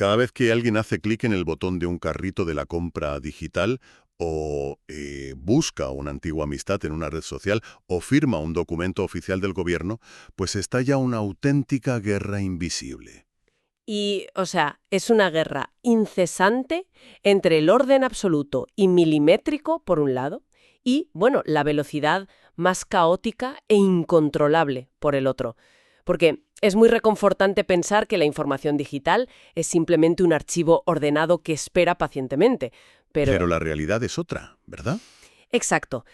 Cada vez que alguien hace clic en el botón de un carrito de la compra digital o busca una antigua amistad en una red social o firma un documento oficial del gobierno, pues estalla una auténtica guerra invisible. Y, o sea, es una guerra incesante entre el orden absoluto y milimétrico, por un lado, y, bueno, la velocidad más caótica e incontrolable, por el otro. Porque es muy reconfortante pensar que la información digital es simplemente un archivo ordenado que espera pacientemente. Pero Pero, la realidad es otra, ¿verdad? exacto,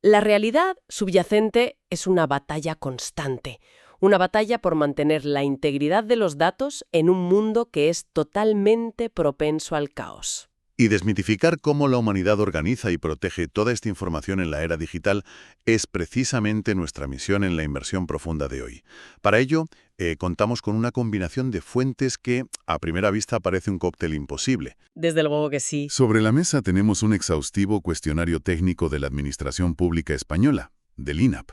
la realidad subyacente es una batalla constante. Una batalla por mantener la integridad de los datos en un mundo que es totalmente propenso al caos. Y desmitificar cómo la humanidad organiza y protege toda esta información en la era digital es precisamente nuestra misión en la inmersión profunda de hoy. Para ello, contamos con una combinación de fuentes que, a primera vista, parece un cóctel imposible. Desde luego que sí. Sobre la mesa tenemos un exhaustivo cuestionario técnico de la Administración Pública Española, del INAP.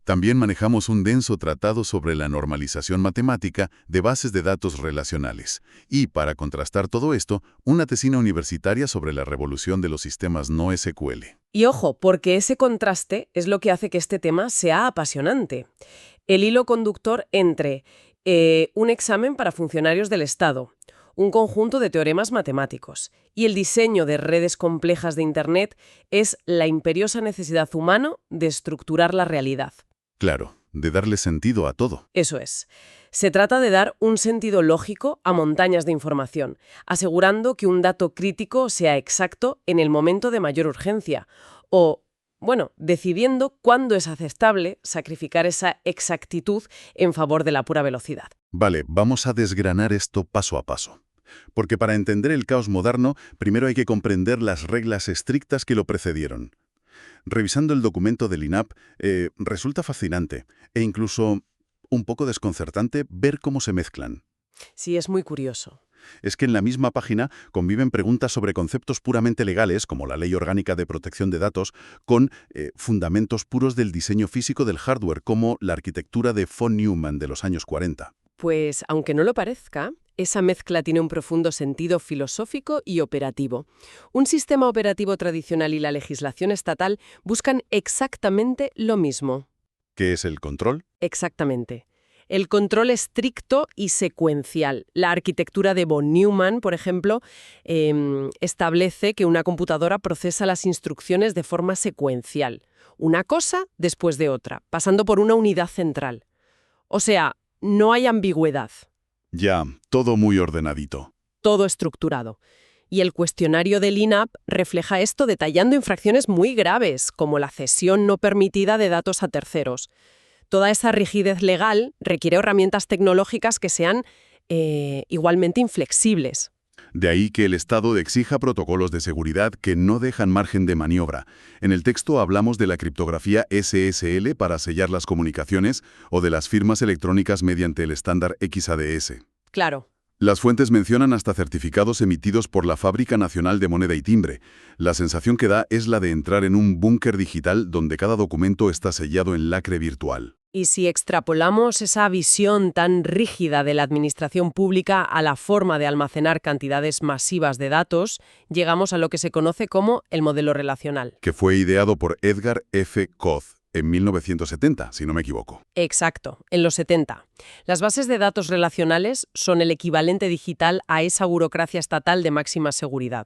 También manejamos un denso tratado sobre la normalización matemática de bases de datos relacionales. Y, para contrastar todo esto, una tesina universitaria sobre la revolución de los sistemas no SQL. Y ojo, porque ese contraste es lo que hace que este tema sea apasionante. El hilo conductor entre un examen para funcionarios del Estado, un conjunto de teoremas matemáticos y el diseño de redes complejas de Internet es la imperiosa necesidad humana de estructurar la realidad. Claro, de darle sentido a todo. Eso es. Se trata de dar un sentido lógico a montañas de información, asegurando que un dato crítico sea exacto en el momento de mayor urgencia, o, bueno, decidiendo cuándo es aceptable sacrificar esa exactitud en favor de la pura velocidad. Vale, vamos a desgranar esto paso a paso. Porque para entender el caos moderno, primero hay que comprender las reglas estrictas que lo precedieron. Revisando el documento del INAP, resulta fascinante e incluso un poco desconcertante ver cómo se mezclan. Sí, es muy curioso. Es que en la misma página conviven preguntas sobre conceptos puramente legales, como la Ley Orgánica de Protección de Datos, con fundamentos puros del diseño físico del hardware, como la arquitectura de von Neumann de los años 40. Pues, aunque no lo parezca, esa mezcla tiene un profundo sentido filosófico y operativo. Un sistema operativo tradicional y la legislación estatal buscan exactamente lo mismo. ¿Qué es el control? Exactamente. El control estricto y secuencial. La arquitectura de von Neumann, por ejemplo, establece que una computadora procesa las instrucciones de forma secuencial, una cosa después de otra, pasando por una unidad central. O sea, no hay ambigüedad. Ya, todo muy ordenadito. Todo estructurado. Y el cuestionario del INAP refleja esto detallando infracciones muy graves, como la cesión no permitida de datos a terceros. Toda esa rigidez legal requiere herramientas tecnológicas que sean igualmente inflexibles. De ahí que el Estado exija protocolos de seguridad que no dejan margen de maniobra. En el texto hablamos de la criptografía SSL para sellar las comunicaciones o de las firmas electrónicas mediante el estándar XADS. Claro. Las fuentes mencionan hasta certificados emitidos por la Fábrica Nacional de Moneda y Timbre. La sensación que da es la de entrar en un búnker digital donde cada documento está sellado en lacre virtual. Y si extrapolamos esa visión tan rígida de la administración pública a la forma de almacenar cantidades masivas de datos, llegamos a lo que se conoce como el modelo relacional. Que fue ideado por Edgar F. Koch en 1970, si no me equivoco. Exacto, en los 70. Las bases de datos relacionales son el equivalente digital a esa burocracia estatal de máxima seguridad.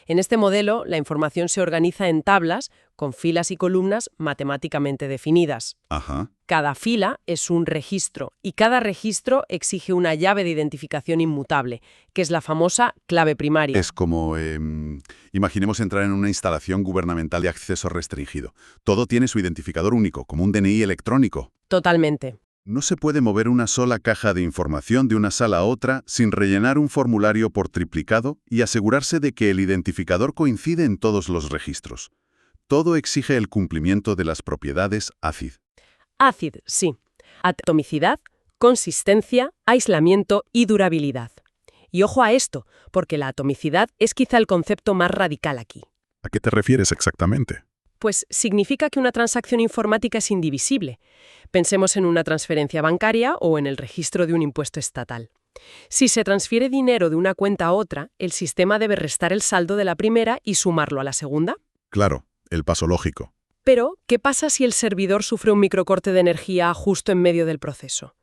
En este modelo, la información se organiza en tablas con filas y columnas matemáticamente definidas. Ajá. Cada fila es un registro y cada registro exige una llave de identificación inmutable, que es la famosa clave primaria. Es como, imaginemos entrar en una instalación gubernamental de acceso restringido. Todo tiene su identificador único, como un DNI electrónico. Totalmente. No se puede mover una sola caja de información de una sala a otra sin rellenar un formulario por triplicado y asegurarse de que el identificador coincide en todos los registros. Todo exige el cumplimiento de las propiedades ACID. ACID, sí. Atomicidad, consistencia, aislamiento y durabilidad. Y ojo a esto, porque la atomicidad es quizá el concepto más radical aquí. ¿A qué te refieres exactamente? Pues significa que una transacción informática es indivisible. Pensemos en una transferencia bancaria o en el registro de un impuesto estatal. Si se transfiere dinero de una cuenta a otra, el sistema debe restar el saldo de la primera y sumarlo a la segunda. Claro, el paso lógico. Pero, ¿qué pasa si el servidor sufre un microcorte de energía justo en medio del proceso?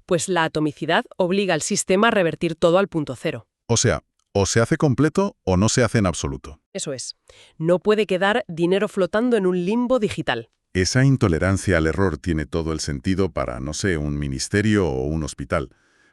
Pues la atomicidad obliga al sistema a revertir todo al punto cero. O sea, o se hace completo o no se hace en absoluto. Eso es. No puede quedar dinero flotando en un limbo digital. Esa intolerancia al error tiene todo el sentido para, no sé, un ministerio o un hospital.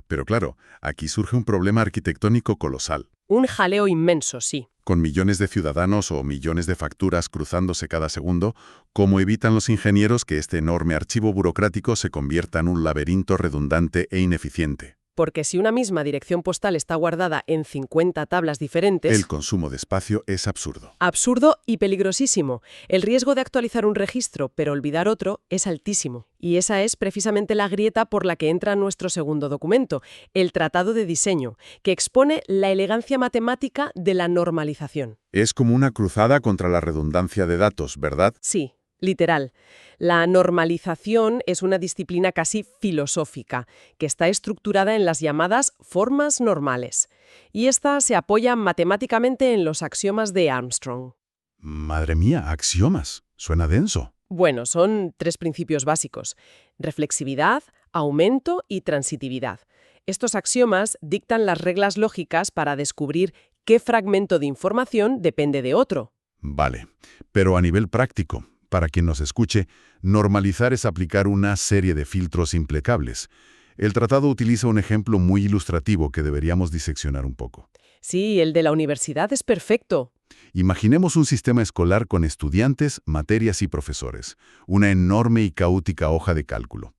Pero claro, aquí surge un problema arquitectónico colosal. Un jaleo inmenso, sí. Con millones de ciudadanos o millones de facturas cruzándose cada segundo, ¿cómo evitan los ingenieros que este enorme archivo burocrático se convierta en un laberinto redundante e ineficiente? Porque si una misma dirección postal está guardada en 50 tablas diferentes... El consumo de espacio es absurdo. Absurdo y peligrosísimo. El riesgo de actualizar un registro, pero olvidar otro, es altísimo. Y esa es precisamente la grieta por la que entra nuestro segundo documento, el Tratado de Diseño, que expone la elegancia matemática de la normalización. Es como una cruzada contra la redundancia de datos, ¿verdad? Sí, literal. La normalización es una disciplina casi filosófica, que está estructurada en las llamadas formas normales. Y esta se apoya matemáticamente en los axiomas de Armstrong. Madre mía, axiomas. Suena denso. Bueno, son 3 principios básicos: reflexividad, aumento y transitividad. Estos axiomas dictan las reglas lógicas para descubrir qué fragmento de información depende de otro. Vale, pero a nivel práctico, para quien nos escuche, normalizar es aplicar una serie de filtros implacables. El tratado utiliza un ejemplo muy ilustrativo que deberíamos diseccionar un poco. Sí, el de la universidad es perfecto. Imaginemos un sistema escolar con estudiantes, materias y profesores. Una enorme y caótica hoja de cálculo.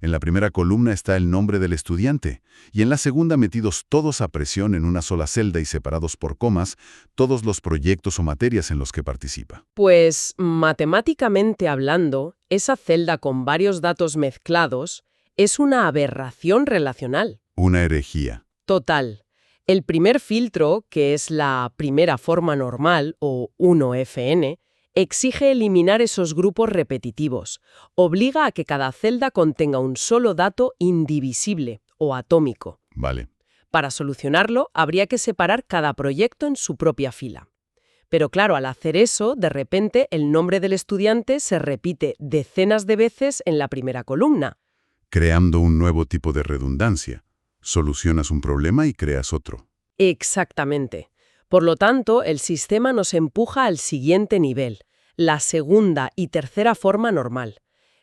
En la primera columna está el nombre del estudiante, y en la segunda, metidos todos a presión en una sola celda y separados por comas, todos los proyectos o materias en los que participa. Pues, matemáticamente hablando, esa celda con varios datos mezclados es una aberración relacional. Una herejía. Total. El primer filtro, que es la primera forma normal, o 1FN, exige eliminar esos grupos repetitivos. Obliga a que cada celda contenga un solo dato indivisible, o atómico. Vale. Para solucionarlo, habría que separar cada proyecto en su propia fila. Pero claro, al hacer eso, de repente el nombre del estudiante se repite decenas de veces en la primera columna. Creando un nuevo tipo de redundancia. Solucionas un problema y creas otro. Exactamente. Por lo tanto, el sistema nos empuja al siguiente nivel, la segunda y tercera forma normal.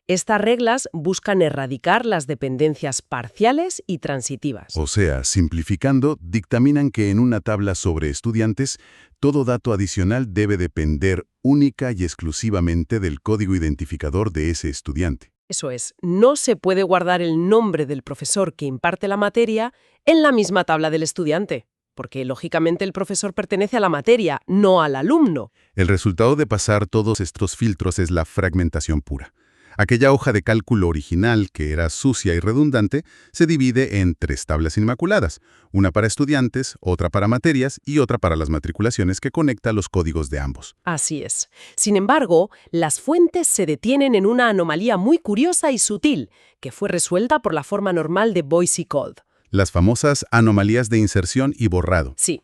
Estas reglas buscan erradicar las dependencias parciales y transitivas. O sea, simplificando, dictaminan que en una tabla sobre estudiantes, todo dato adicional debe depender única y exclusivamente del código identificador de ese estudiante. Eso es, no se puede guardar el nombre del profesor que imparte la materia en la misma tabla del estudiante, porque lógicamente el profesor pertenece a la materia, no al alumno. El resultado de pasar todos estos filtros es la fragmentación pura. Aquella hoja de cálculo original, que era sucia y redundante, se divide en 3 tablas inmaculadas, una para estudiantes, otra para materias y otra para las matriculaciones que conecta los códigos de ambos. Así es. Sin embargo, las fuentes se detienen en una anomalía muy curiosa y sutil, que fue resuelta por la forma normal de Boyce-Codd. Las famosas anomalías de inserción y borrado. Sí.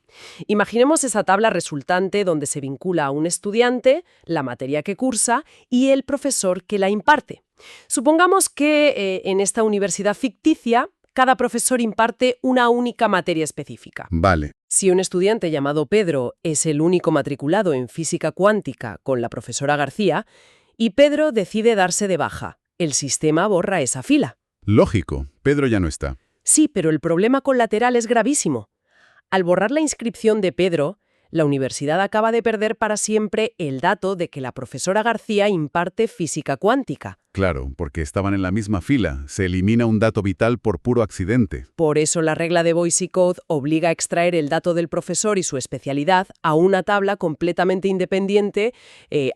Imaginemos esa tabla resultante donde se vincula a un estudiante, la materia que cursa y el profesor que la imparte. Supongamos que en esta universidad ficticia, cada profesor imparte una única materia específica. Vale. Si un estudiante llamado Pedro es el único matriculado en física cuántica con la profesora García, y Pedro decide darse de baja, el sistema borra esa fila. Lógico, Pedro ya no está. Sí, pero el problema colateral es gravísimo. Al borrar la inscripción de Pedro, la universidad acaba de perder para siempre el dato de que la profesora García imparte física cuántica. Claro, porque estaban en la misma fila. Se elimina un dato vital por puro accidente. Por eso la regla de Boyce-Codd obliga a extraer el dato del profesor y su especialidad a una tabla completamente independiente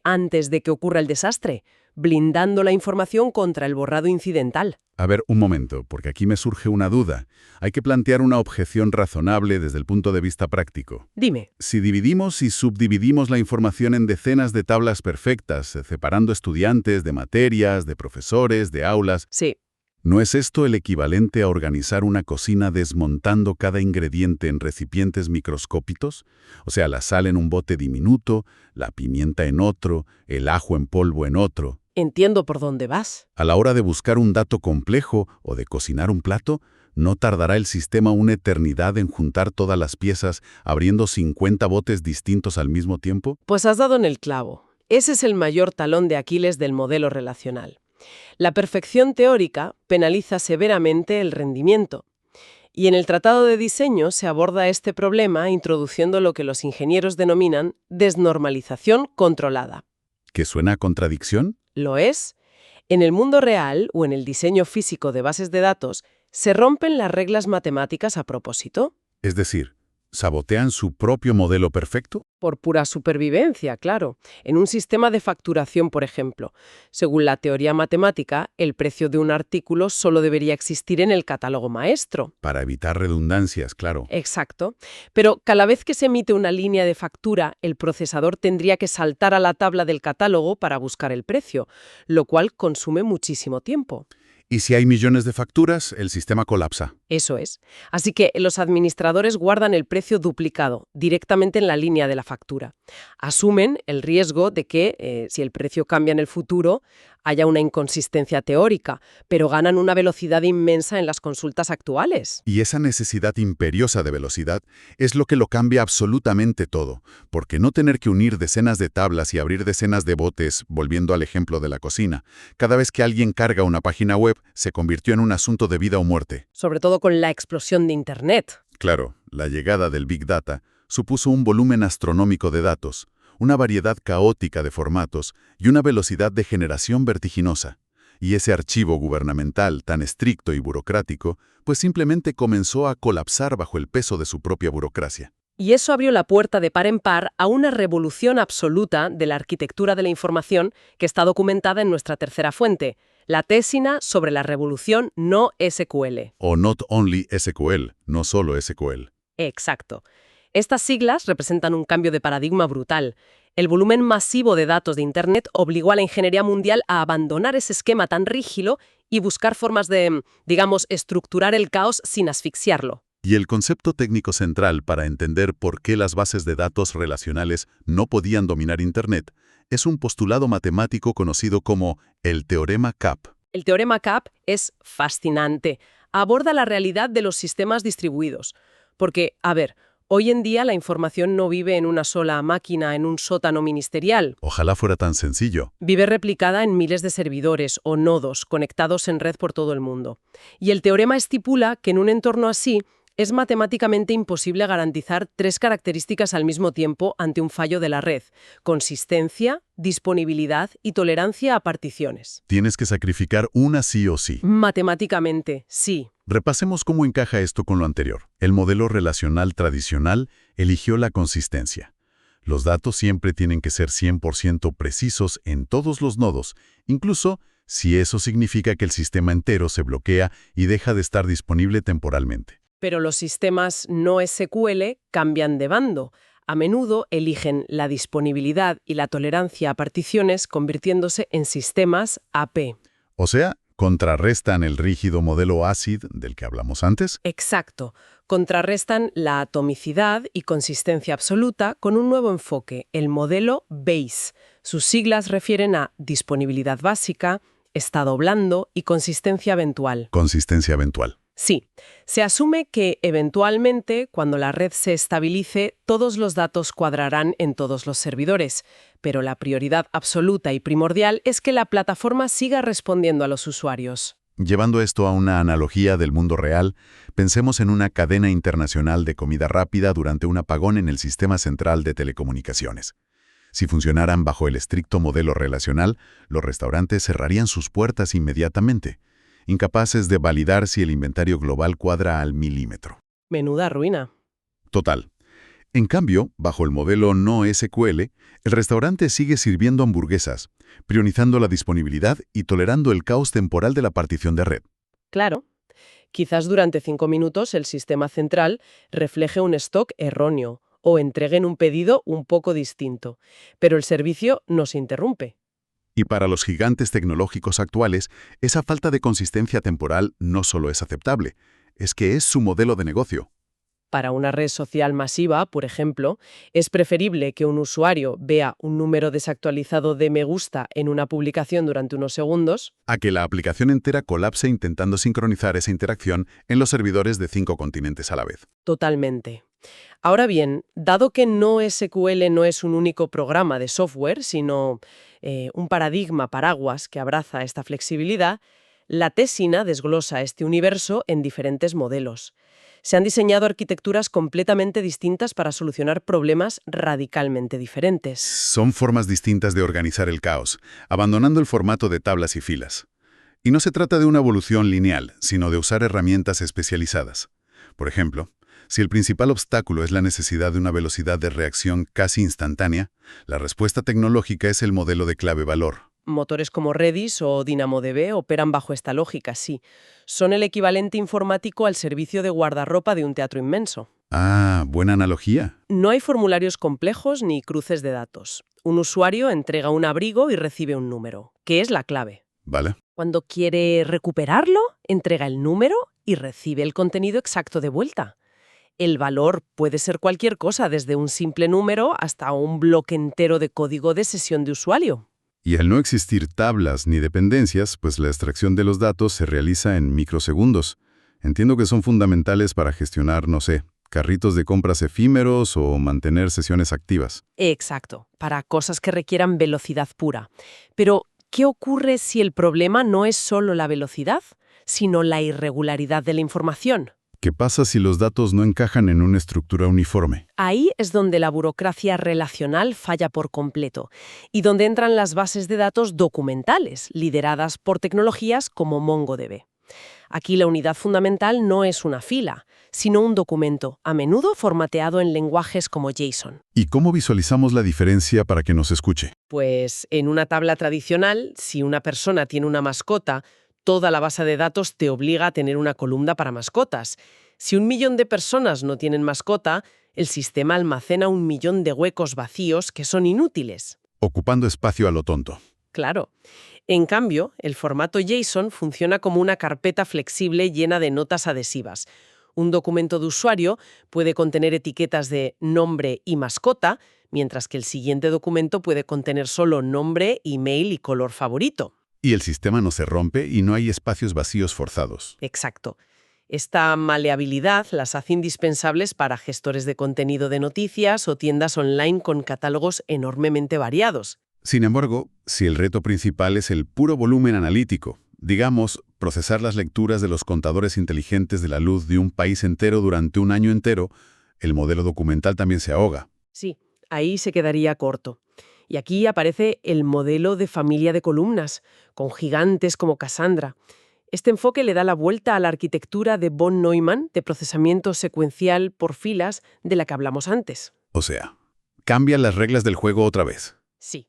antes de que ocurra el desastre, blindando la información contra el borrado incidental. A ver, un momento, porque aquí me surge una duda. Hay que plantear una objeción razonable desde el punto de vista práctico. Dime. Si dividimos y subdividimos la información en decenas de tablas perfectas, separando estudiantes de materias, de profesores, de aulas, Sí. ¿No es esto el equivalente a organizar una cocina desmontando cada ingrediente en recipientes microscópicos? O sea, la sal en un bote diminuto, la pimienta en otro, el ajo en polvo en otro. Entiendo por dónde vas. A la hora de buscar un dato complejo o de cocinar un plato, no tardará el sistema una eternidad en juntar todas las piezas, abriendo 50 botes distintos al mismo tiempo. Pues has dado en el clavo. Ese es el mayor talón de Aquiles del modelo relacional. La perfección teórica penaliza severamente el rendimiento. Y en el tratado de diseño se aborda este problema introduciendo lo que los ingenieros denominan desnormalización controlada. ¿Que suena a contradicción? Lo es. En el mundo real o en el diseño físico de bases de datos, se rompen las reglas matemáticas a propósito. Es decir, ¿sabotean su propio modelo perfecto? Por pura supervivencia, claro. En un sistema de facturación, por ejemplo, según la teoría matemática, el precio de un artículo solo debería existir en el catálogo maestro. Para evitar redundancias, claro. Exacto. Pero cada vez que se emite una línea de factura, el procesador tendría que saltar a la tabla del catálogo para buscar el precio, lo cual consume muchísimo tiempo. Y si hay millones de facturas, el sistema colapsa. Eso es. Así que los administradores guardan el precio duplicado directamente en la línea de la factura. Asumen el riesgo de que, si el precio cambia en el futuro, haya una inconsistencia teórica, pero ganan una velocidad inmensa en las consultas actuales. Y esa necesidad imperiosa de velocidad es lo que lo cambia absolutamente todo, porque no tener que unir decenas de tablas y abrir decenas de botes, volviendo al ejemplo de la cocina, cada vez que alguien carga una página web, se convirtió en un asunto de vida o muerte. Sobre todo con la explosión de Internet. Claro, la llegada del Big Data supuso un volumen astronómico de datos, una variedad caótica de formatos y una velocidad de generación vertiginosa. Y ese archivo gubernamental tan estricto y burocrático, pues simplemente comenzó a colapsar bajo el peso de su propia burocracia. Y eso abrió la puerta de par en par a una revolución absoluta de la arquitectura de la información que está documentada en nuestra tercera fuente, la Tésina sobre la revolución no SQL. O Not Only SQL, no solo SQL. Exacto. Estas siglas representan un cambio de paradigma brutal. El volumen masivo de datos de Internet obligó a la ingeniería mundial a abandonar ese esquema tan rígido y buscar formas de, digamos, estructurar el caos sin asfixiarlo. Y el concepto técnico central para entender por qué las bases de datos relacionales no podían dominar Internet es un postulado matemático conocido como el teorema CAP. El teorema CAP es fascinante. Aborda la realidad de los sistemas distribuidos. Porque, a ver, hoy en día la información no vive en una sola máquina, en un sótano ministerial. Ojalá fuera tan sencillo. Vive replicada en miles de servidores o nodos conectados en red por todo el mundo. Y el teorema estipula que en un entorno así es matemáticamente imposible garantizar tres características al mismo tiempo ante un fallo de la red: consistencia, disponibilidad y tolerancia a particiones. Tienes que sacrificar una sí o sí. Matemáticamente, sí. Repasemos cómo encaja esto con lo anterior. El modelo relacional tradicional eligió la consistencia. Los datos siempre tienen que ser 100% precisos en todos los nodos, incluso si eso significa que el sistema entero se bloquea y deja de estar disponible temporalmente. Pero los sistemas no SQL cambian de bando. A menudo eligen la disponibilidad y la tolerancia a particiones convirtiéndose en sistemas AP. O sea, contrarrestan el rígido modelo ACID del que hablamos antes. Exacto. Contrarrestan la atomicidad y consistencia absoluta con un nuevo enfoque, el modelo BASE. Sus siglas refieren a disponibilidad básica, estado blando y consistencia eventual. Consistencia eventual. Sí, se asume que eventualmente, cuando la red se estabilice, todos los datos cuadrarán en todos los servidores, pero la prioridad absoluta y primordial es que la plataforma siga respondiendo a los usuarios. Llevando esto a una analogía del mundo real, pensemos en una cadena internacional de comida rápida durante un apagón en el sistema central de telecomunicaciones. Si funcionaran bajo el estricto modelo relacional, los restaurantes cerrarían sus puertas inmediatamente, incapaces de validar si el inventario global cuadra al milímetro. Menuda ruina. Total. En cambio, bajo el modelo no SQL, el restaurante sigue sirviendo hamburguesas, priorizando la disponibilidad y tolerando el caos temporal de la partición de red. Claro. Quizás durante 5 minutos el sistema central refleje un stock erróneo o entreguen un pedido un poco distinto, pero el servicio no se interrumpe. Y para los gigantes tecnológicos actuales, esa falta de consistencia temporal no solo es aceptable, es que es su modelo de negocio. Para una red social masiva, por ejemplo, es preferible que un usuario vea un número desactualizado de me gusta en una publicación durante unos segundos. A que la aplicación entera colapse intentando sincronizar esa interacción en los servidores de 5 continentes a la vez. Totalmente. Ahora bien, dado que NoSQL no es un único programa de software, sino un paradigma paraguas que abraza esta flexibilidad, la Tessina desglosa este universo en diferentes modelos. Se han diseñado arquitecturas completamente distintas para solucionar problemas radicalmente diferentes. Son formas distintas de organizar el caos, abandonando el formato de tablas y filas. Y no se trata de una evolución lineal, sino de usar herramientas especializadas. Por ejemplo, si el principal obstáculo es la necesidad de una velocidad de reacción casi instantánea, la respuesta tecnológica es el modelo de clave-valor. Motores como Redis o DynamoDB operan bajo esta lógica, sí. Son el equivalente informático al servicio de guardarropa de un teatro inmenso. Ah, buena analogía. No hay formularios complejos ni cruces de datos. Un usuario entrega un abrigo y recibe un número, que es la clave. Vale. Cuando quiere recuperarlo, entrega el número y recibe el contenido exacto de vuelta. El valor puede ser cualquier cosa, desde un simple número hasta un bloque entero de código de sesión de usuario. Y al no existir tablas ni dependencias, pues la extracción de los datos se realiza en microsegundos. Entiendo que son fundamentales para gestionar, no sé, carritos de compras efímeros o mantener sesiones activas. Exacto, para cosas que requieran velocidad pura. Pero, ¿qué ocurre si el problema no es solo la velocidad, sino la irregularidad de la información? ¿Qué pasa si los datos no encajan en una estructura uniforme? Ahí es donde la burocracia relacional falla por completo y donde entran las bases de datos documentales, lideradas por tecnologías como MongoDB. Aquí la unidad fundamental no es una fila, sino un documento, a menudo formateado en lenguajes como JSON. ¿Y cómo visualizamos la diferencia para que nos escuche? Pues en una tabla tradicional, si una persona tiene una mascota, toda la base de datos te obliga a tener una columna para mascotas. Si 1.000.000 de personas no tienen mascota, el sistema almacena 1.000.000 de huecos vacíos que son inútiles. Ocupando espacio a lo tonto. Claro. En cambio, el formato JSON funciona como una carpeta flexible llena de notas adhesivas. Un documento de usuario puede contener etiquetas de nombre y mascota, mientras que el siguiente documento puede contener solo nombre, email y color favorito. Y el sistema no se rompe y no hay espacios vacíos forzados. Exacto. Esta maleabilidad las hace indispensables para gestores de contenido de noticias o tiendas online con catálogos enormemente variados. Sin embargo, si el reto principal es el puro volumen analítico, digamos, procesar las lecturas de los contadores inteligentes de la luz de un país entero durante un año entero, el modelo documental también se ahoga. Sí, ahí se quedaría corto. Y aquí aparece el modelo de familia de columnas, con gigantes como Cassandra. Este enfoque le da la vuelta a la arquitectura de von Neumann de procesamiento secuencial por filas de la que hablamos antes. O sea, cambia las reglas del juego otra vez. Sí.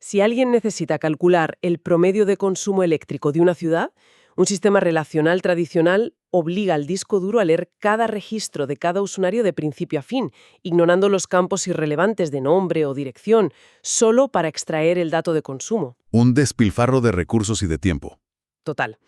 Si alguien necesita calcular el promedio de consumo eléctrico de una ciudad, un sistema relacional tradicional obliga al disco duro a leer cada registro de cada usuario de principio a fin, ignorando los campos irrelevantes de nombre o dirección, solo para extraer el dato de consumo. Un despilfarro de recursos y de tiempo. Total.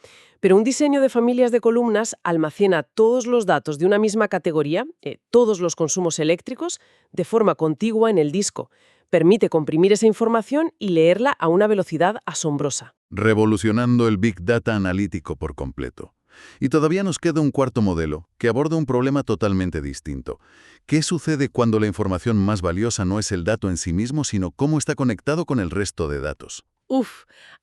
Pero un diseño de familias de columnas almacena todos los datos de una misma categoría, todos los consumos eléctricos, de forma contigua en el disco. Permite comprimir esa información y leerla a una velocidad asombrosa. Revolucionando el Big Data analítico por completo. Y todavía nos queda un cuarto modelo, que aborda un problema totalmente distinto. ¿Qué sucede cuando la información más valiosa no es el dato en sí mismo, sino cómo está conectado con el resto de datos?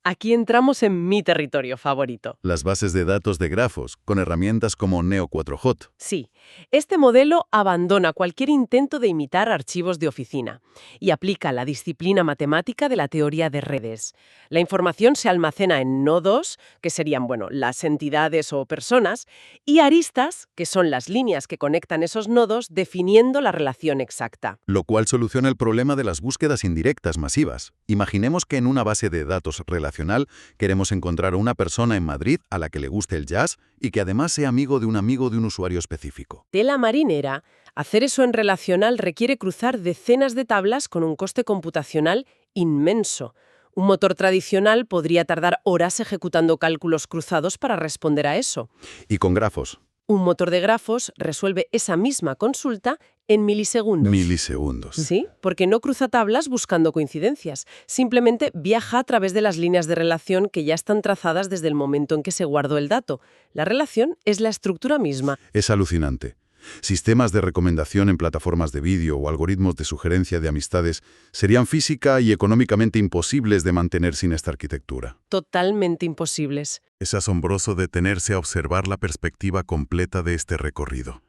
Aquí entramos en mi territorio favorito. Las bases de datos de grafos, con herramientas como Neo4j. Sí, este modelo abandona cualquier intento de imitar archivos de oficina y aplica la disciplina matemática de la teoría de redes. La información se almacena en nodos, que serían, las entidades o personas, y aristas, que son las líneas que conectan esos nodos definiendo la relación exacta. Lo cual soluciona el problema de las búsquedas indirectas masivas. Imaginemos que en una base de datos relacional queremos encontrar a una persona en Madrid a la que le guste el jazz y que además sea amigo de un usuario específico. Tela marinera. Hacer eso en relacional requiere cruzar decenas de tablas con un coste computacional inmenso. Un motor tradicional podría tardar horas ejecutando cálculos cruzados para responder a eso. Y con grafos. Un motor de grafos resuelve esa misma consulta en milisegundos. Milisegundos. Sí, porque no cruza tablas buscando coincidencias. Simplemente viaja a través de las líneas de relación que ya están trazadas desde el momento en que se guardó el dato. La relación es la estructura misma. Es alucinante. Sistemas de recomendación en plataformas de vídeo o algoritmos de sugerencia de amistades serían física y económicamente imposibles de mantener sin esta arquitectura. Totalmente imposibles. Es asombroso detenerse a observar la perspectiva completa de este recorrido.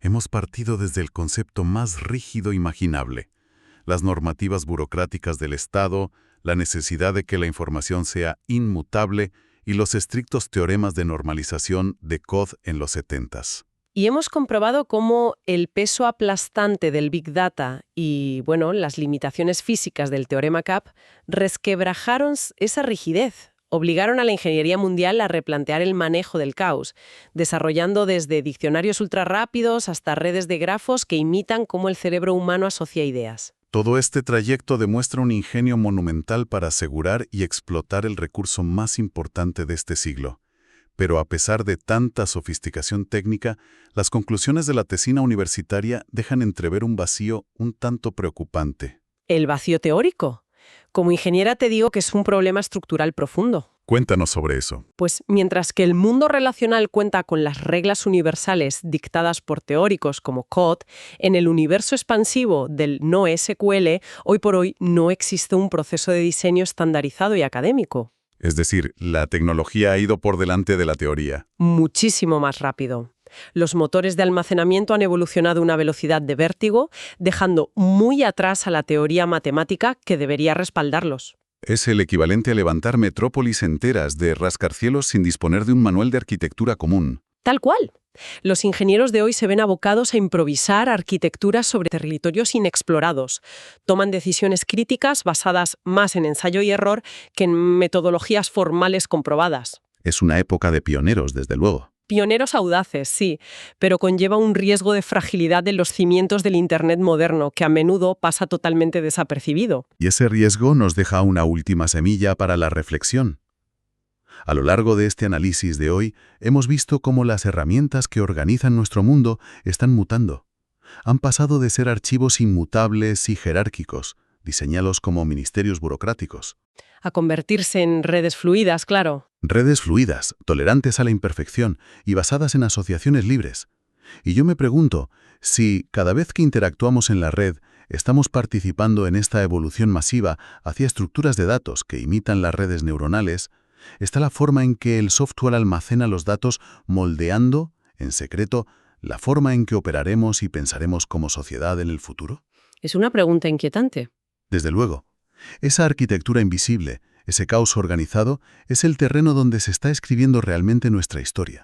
Hemos partido desde el concepto más rígido imaginable, las normativas burocráticas del Estado, la necesidad de que la información sea inmutable y los estrictos teoremas de normalización de Codd en los 70s. Y hemos comprobado cómo el peso aplastante del Big Data y, las limitaciones físicas del teorema CAP resquebrajaron esa rigidez. Obligaron a la ingeniería mundial a replantear el manejo del caos, desarrollando desde diccionarios ultrarrápidos hasta redes de grafos que imitan cómo el cerebro humano asocia ideas. Todo este trayecto demuestra un ingenio monumental para asegurar y explotar el recurso más importante de este siglo. Pero a pesar de tanta sofisticación técnica, las conclusiones de la tesina universitaria dejan entrever un vacío un tanto preocupante. ¿El vacío teórico? Como ingeniera te digo que es un problema estructural profundo. Cuéntanos sobre eso. Pues mientras que el mundo relacional cuenta con las reglas universales dictadas por teóricos como Codd, en el universo expansivo del no SQL, hoy por hoy no existe un proceso de diseño estandarizado y académico. Es decir, la tecnología ha ido por delante de la teoría. Muchísimo más rápido. Los motores de almacenamiento han evolucionado a una velocidad de vértigo, dejando muy atrás a la teoría matemática que debería respaldarlos. Es el equivalente a levantar metrópolis enteras de rascacielos sin disponer de un manual de arquitectura común. Tal cual. Los ingenieros de hoy se ven abocados a improvisar arquitecturas sobre territorios inexplorados. Toman decisiones críticas basadas más en ensayo y error que en metodologías formales comprobadas. Es una época de pioneros, desde luego. Pioneros audaces, sí, pero conlleva un riesgo de fragilidad en los cimientos del Internet moderno que a menudo pasa totalmente desapercibido. Y ese riesgo nos deja una última semilla para la reflexión. A lo largo de este análisis de hoy, hemos visto cómo las herramientas que organizan nuestro mundo están mutando. Han pasado de ser archivos inmutables y jerárquicos, diseñados como ministerios burocráticos, A convertirse en redes fluidas, claro. redes fluidas, tolerantes a la imperfección y basadas en asociaciones libres. Y yo me pregunto si, cada vez que interactuamos en la red, estamos participando en esta evolución masiva hacia estructuras de datos que imitan las redes neuronales. Está la forma en que el software almacena los datos moldeando, en secreto, la forma en que operaremos y pensaremos como sociedad en el futuro. Es una pregunta inquietante. Desde luego, esa arquitectura invisible, ese caos organizado, es el terreno donde se está escribiendo realmente nuestra historia.